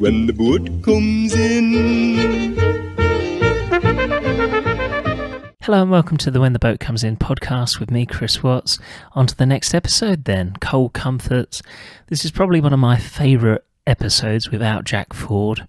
When the boat comes in. Hello and welcome to the When the Boat Comes In podcast with me, Chris Watts. On to the next episode then, Cold Comforts. This is probably one of my favourite episodes without Jack Ford.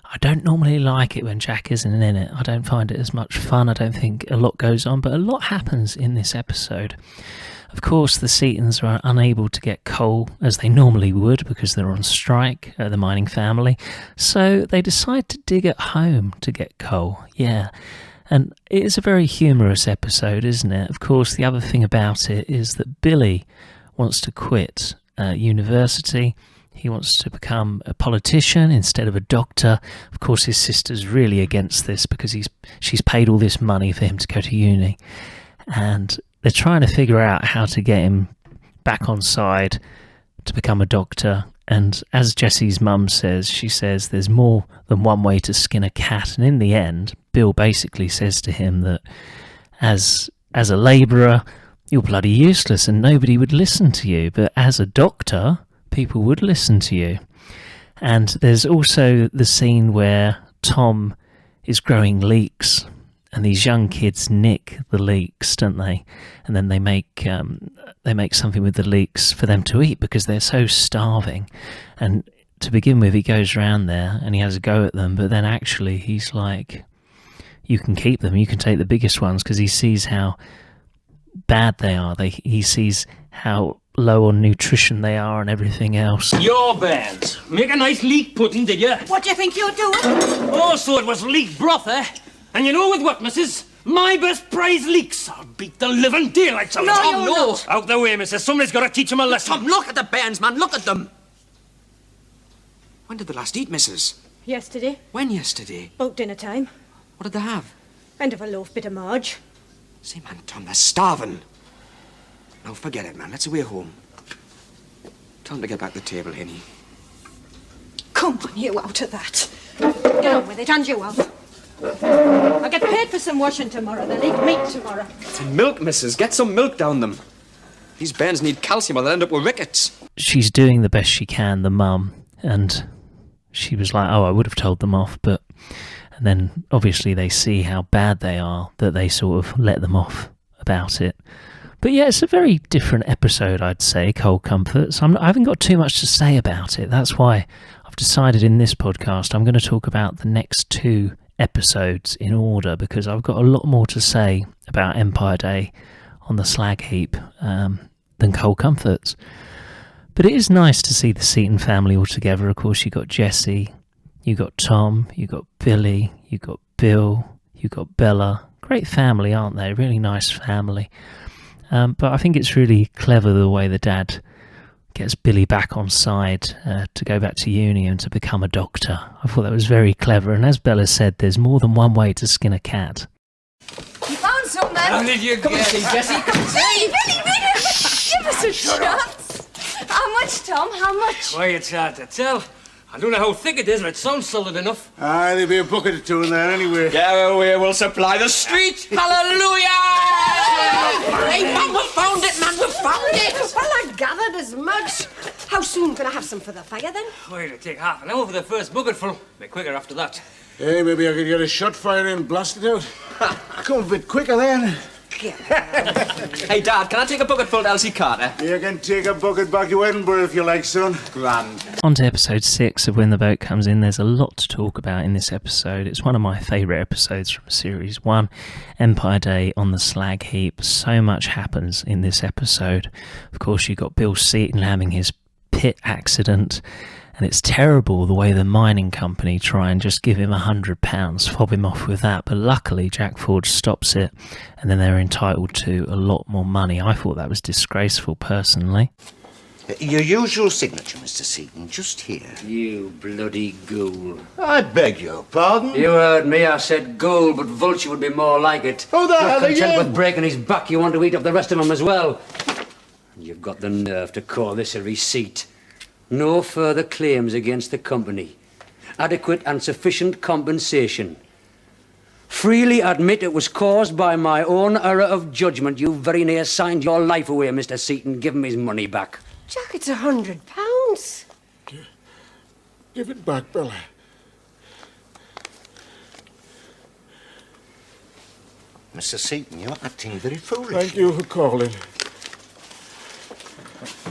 I don't normally like it when Jack isn't in it. I don't find it as much fun. I don't think a lot goes on, but a lot happens in this episode. Of course, the Seatons are unable to get coal as they normally would because they're on strike, the mining family. So they decide to dig at home to get coal. Yeah. And it is a very humorous episode, isn't it? Of course, the other thing about it is that Billy wants to quit university. He wants to become a politician instead of a doctor. Of course, his sister's really against this because she's paid all this money for him to go to uni. And they're trying to figure out how to get him back on side to become a doctor. And as Jesse's mum says, she says there's more than one way to skin a cat. And in the end, Bill basically says to him that as a labourer, you're bloody useless and nobody would listen to you. But as a doctor, people would listen to you. And there's also the scene where Tom is growing leeks. And these young kids nick the leeks, don't they? And then they make something with the leeks for them to eat because they're so starving. And to begin with, he goes around there and he has a go at them. But then actually he's like, you can keep them. You can take the biggest ones because he sees how bad they are. He sees how low on nutrition they are and everything else. Your bands. Make a nice leek pudding, did you? What do you think you're doing? Oh, so it was leek broth, eh? And you know with what, missus? My best prize leeks. I'll beat the living daylights out of them. No, you're not. Out the way, missus. Somebody's got to teach him a lesson. Tom, look at the bands, man. Look at them. When did they last eat, missus? Yesterday, When yesterday? about dinner time. What did they have? End of a loaf, bit of marge. See, man, Tom, they're starving. No, forget it, man. Let's away home. Tell them to get back to the table, Henny. Come on, you out of that. Get on with it, and you up. I'll get paid for some washing tomorrow. They'll eat meat tomorrow. Some milk, missus. Get some milk down them. These bands need calcium or they'll end up with rickets. She's doing the best she can, the mum, and she was like, oh, I would have told them off, but... And then obviously they see how bad they are, that they sort of let them off about it. But yeah, it's a very different episode, I'd say, Cold Comforts. I haven't got too much to say about it. That's why I've decided in this podcast I'm going to talk about the next two episodes in order, because I've got a lot more to say about Empire Day on the slag heap than Cold Comforts. But it is nice to see the Seaton family all together. Of course, you got Jesse, you got Tom, you got Billy, you got Bill, you got Bella. Great family, aren't they? Really nice family. But I think it's really clever the way the dad gets Billy back on side to go back to uni and to become a doctor. I thought that was very clever. And as Bella said, there's more than one way to skin a cat. You found some, man. How did you Come and get see, Jessie. Come and see. Hey, Billy, give us a chance. How much, Tom? How much? Why, it's hard to tell. I don't know how thick it is, but it sounds solid enough. There'll be a bucket or two in there anyway. Yeah, we will supply the street. Hallelujah! Hey, man, we found it, man, we found it. Well, I gathered as much. How soon can I have some for the fire, then? Wait, it'll take half an hour for the first bucketful. Be quicker after that. Hey, maybe I could get a shot fire in and blast it out. Come a bit quicker then. Hey, Dad, can I take a bucket full to Elsie Carter? You can take a bucket back to Edinburgh if you like, son. Grand. On to episode 6 of When the Boat Comes In. There's a lot to talk about in this episode. It's one of my favourite episodes from Series 1, Empire Day on the slag heap. So much happens in this episode. Of course, you've got Bill Seaton having his pit accident, and it's terrible the way the mining company try and just give him £100, fob him off with that. But luckily, Jack Ford stops it, and then they're entitled to a lot more money. I thought that was disgraceful, personally. Your usual signature, Mr. Seaton, just here. You bloody ghoul. I beg your pardon? You heard me, I said ghoul, but vulture would be more like it. Oh, the hell Not content again? with breaking his back, you want to eat up the rest of him as well. And you've got the nerve to call this a receipt. No further claims against the company. Adequate and sufficient compensation. Freely admit it was caused by my own error of judgment. You very near signed your life away, Mr. Seaton. Give him his money back. Jack, it's £100. Give it back, Bella. Mr. Seaton, you're acting very foolish. Thank you for calling.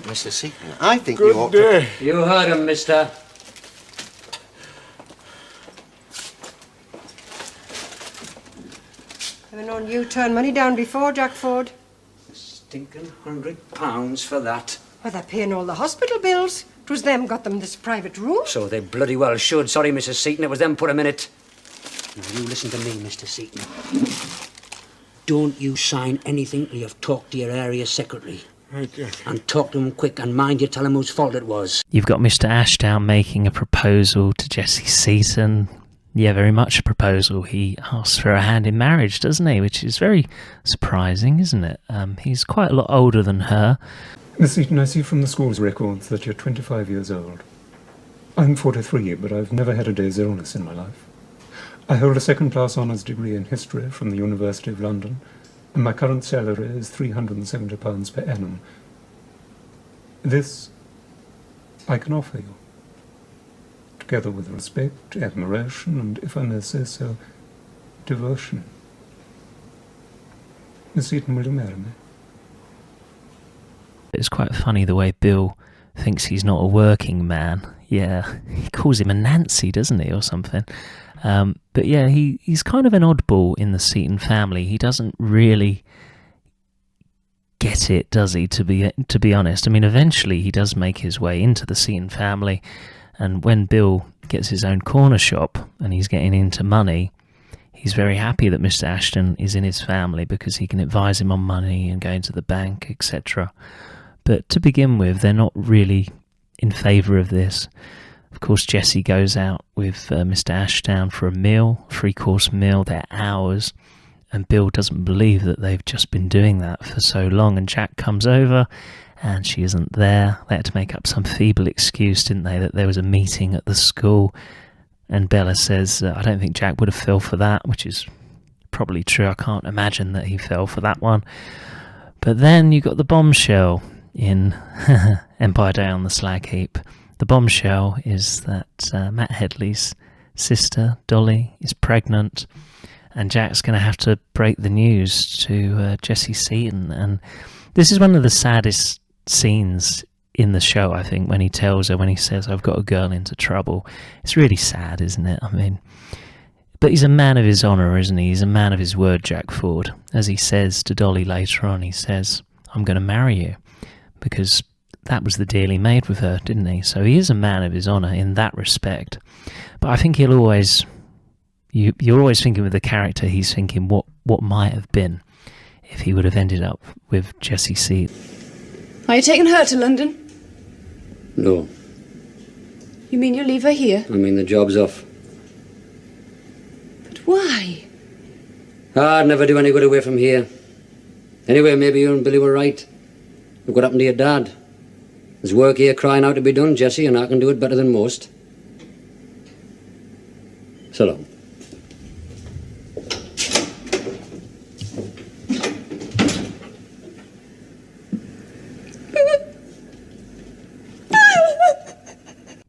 Mr. Seaton, I think you ought Good day. You heard him, mister. Ever known you turn money down before, Jack Ford? Stinking £100 for that. Well, they're paying all the hospital bills. 'Twas them got them this private room. So they bloody well should. Sorry, Mrs. Seaton, it was them put him in it. Now, you listen to me, Mr. Seaton. Don't you sign anything till you've talked to your area secretary. Right, Jack. And talk to him quick, and mind you tell him whose fault it was. You've got Mr. Ashdown making a proposal to Jessie Seaton. Yeah, very much a proposal. He asks for a hand in marriage, doesn't he? Which is very surprising, isn't it? He's quite a lot older than her. Miss Seaton, I see from the school's records that you're 25 years old. I'm 43, but I've never had a day's illness in my life. I hold a second-class honours degree in history from the University of London, and my current salary is £370 per annum. This I can offer you, together with respect, admiration, and, if I may say so, devotion. Miss Seaton, will you marry me? It's quite funny the way Bill thinks he's not a working man. Yeah, he calls him a Nancy, doesn't he, or something. But yeah, he's kind of an oddball in the Seaton family. He doesn't really get it, does he, to be honest? I mean, eventually he does make his way into the Seaton family, and when Bill gets his own corner shop and he's getting into money, he's very happy that Mr. Ashton is in his family because he can advise him on money and going to the bank, etc. But to begin with, they're not really in favour of this. Of course, Jessie goes out with Mr. Ashdown for a meal, a 3-course meal. They're hours, and Bill doesn't believe that they've just been doing that for so long. And Jack comes over, and she isn't there. They had to make up some feeble excuse, didn't they, that there was a meeting at the school. And Bella says, I don't think Jack would have fell for that, which is probably true. I can't imagine that he fell for that one. But then you got the bombshell in Empire Day on the Slag Heap. The bombshell is that Matt Headley's sister, Dolly, is pregnant, and Jack's going to have to break the news to Jessie Seaton. And this is one of the saddest scenes in the show, I think, when he tells her, when he says, I've got a girl into trouble. It's really sad, isn't it? I mean, but he's a man of his honour, isn't he? He's a man of his word, Jack Ford. As he says to Dolly later on, he says, I'm going to marry you, because that was the deal he made with her, didn't he? So he is a man of his honour in that respect. But I think he'll always... You're always thinking with the character, he's thinking what might have been if he would have ended up with Jessie Seaton. Are you taking her to London? No. You mean you'll leave her here? I mean, the job's off. But why? I'd never do any good away from here. Anyway, maybe you and Billy were right. Look what happened to your dad. There's work here crying out to be done, Jessie, and I can do it better than most. So long.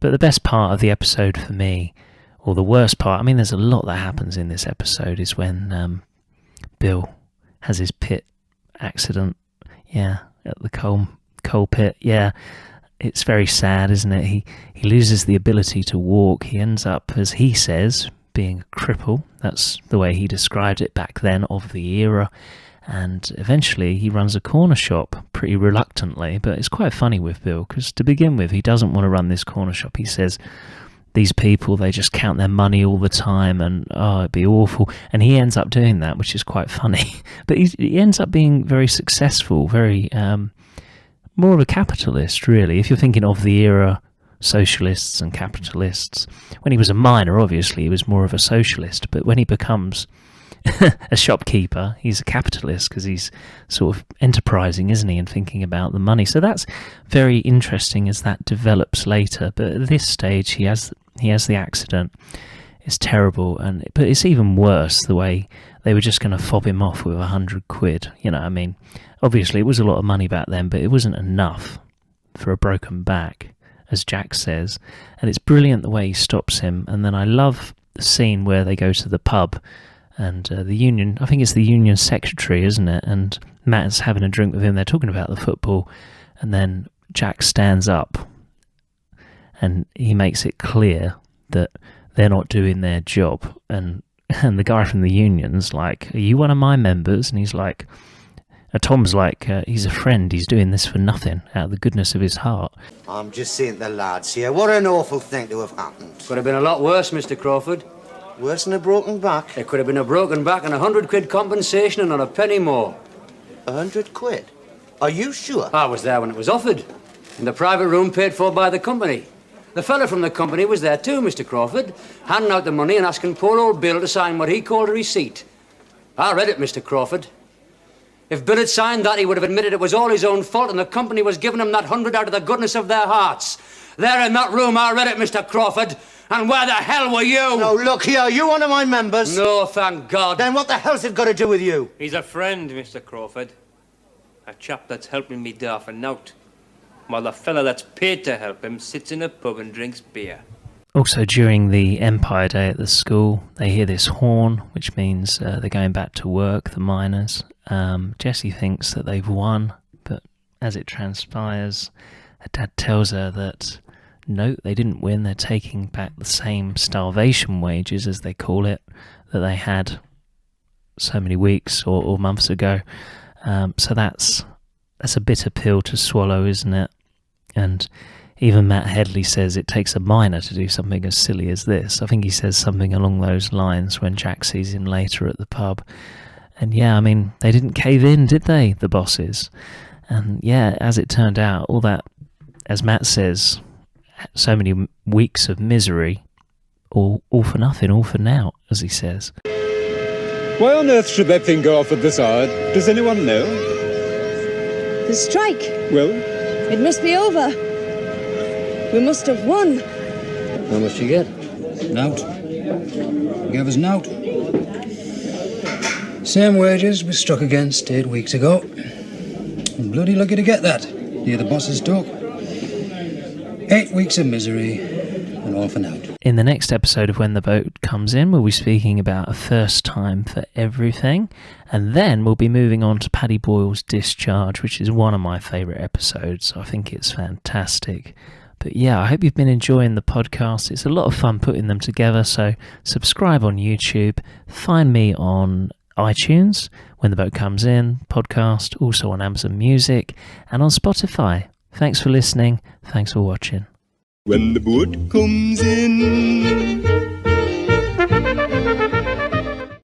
But the best part of the episode for me, or the worst part, I mean, there's a lot that happens in this episode, is when Bill has his pit accident, at the coal pit. It's very sad, isn't it? He loses the ability to walk. He ends up, as he says, being a cripple. That's the way he described it back then, of the era. And eventually he runs a corner shop pretty reluctantly, but it's quite funny with Bill, because to begin with, he doesn't want to run this corner shop. He says, these people, they just count their money all the time, and it'd be awful. And he ends up doing that, which is quite funny. But he ends up being very successful, very more of a capitalist, really. If you're thinking of the era, socialists and capitalists. When he was a miner, obviously, he was more of a socialist. But when he becomes a shopkeeper, he's a capitalist, because he's sort of enterprising, isn't he, and thinking about the money. So that's very interesting as that develops later. But at this stage, he has the accident. It's terrible, but it's even worse the way they were just going to fob him off with £100. You know, I mean, obviously it was a lot of money back then, but it wasn't enough for a broken back, as Jack says, and it's brilliant the way he stops him. And then I love the scene where they go to the pub, and the union, I think it's the union secretary, isn't it? And Matt's having a drink with him, they're talking about the football, and then Jack stands up and he makes it clear that they're not doing their job. And the guy from the union's like, "Are you one of my members?" And he's like, Tom's like, he's a friend, he's doing this for nothing, out of the goodness of his heart. I'm just saying to the lads here, what an awful thing to have happened. Could have been a lot worse, Mr. Crawford. Worse than a broken back. It could have been a broken back and £100 compensation and not a penny more. £100? Are you sure? I was there when it was offered. In the private room paid for by the company. The fella from the company was there too, Mr. Crawford, handing out the money and asking poor old Bill to sign what he called a receipt. I read it, Mr. Crawford. If Bill had signed that, he would have admitted it was all his own fault and the company was giving him that 100 out of the goodness of their hearts. There in that room, I read it, Mr. Crawford. And where the hell were you? No, look here, are you one of my members? No, thank God. Then what the hell's it got to do with you? He's a friend, Mr. Crawford. A chap that's helping me daft and out, while the fella that's paid to help him sits in a pub and drinks beer. Also, during the Empire Day at the school, they hear this horn, which means they're going back to work, the miners. Jessie thinks that they've won, but as it transpires, her dad tells her that no, they didn't win. They're taking back the same starvation wages, as they call it, that they had so many weeks or months ago. So that's a bitter pill to swallow, isn't it? And even Matt Headley says it takes a miner to do something as silly as this. I think he says something along those lines when Jack sees him later at the pub. And yeah, I mean, they didn't cave in, did they, the bosses? And yeah, as it turned out, all that, as Matt says, so many weeks of misery, all for nothing, all for naught, as he says. Why on earth should that thing go off at this hour? Does anyone know? The strike. Well, It must be over. We must have won. How much you get? Nout. Gave us nout. Same wages we struck against 8 weeks ago. I'm bloody lucky to get that. Near the boss's talk. 8 weeks of misery and all for nout. In the next episode of When the Boat Comes In, we'll be speaking about a first time for everything, and then we'll be moving on to Paddy Boyle's Discharge, which is one of my favourite episodes. I think it's fantastic. But yeah, I hope you've been enjoying the podcast. It's a lot of fun putting them together, so subscribe on YouTube, find me on iTunes, When the Boat Comes In podcast, also on Amazon Music, and on Spotify. Thanks for listening. Thanks for watching. when the boat comes in.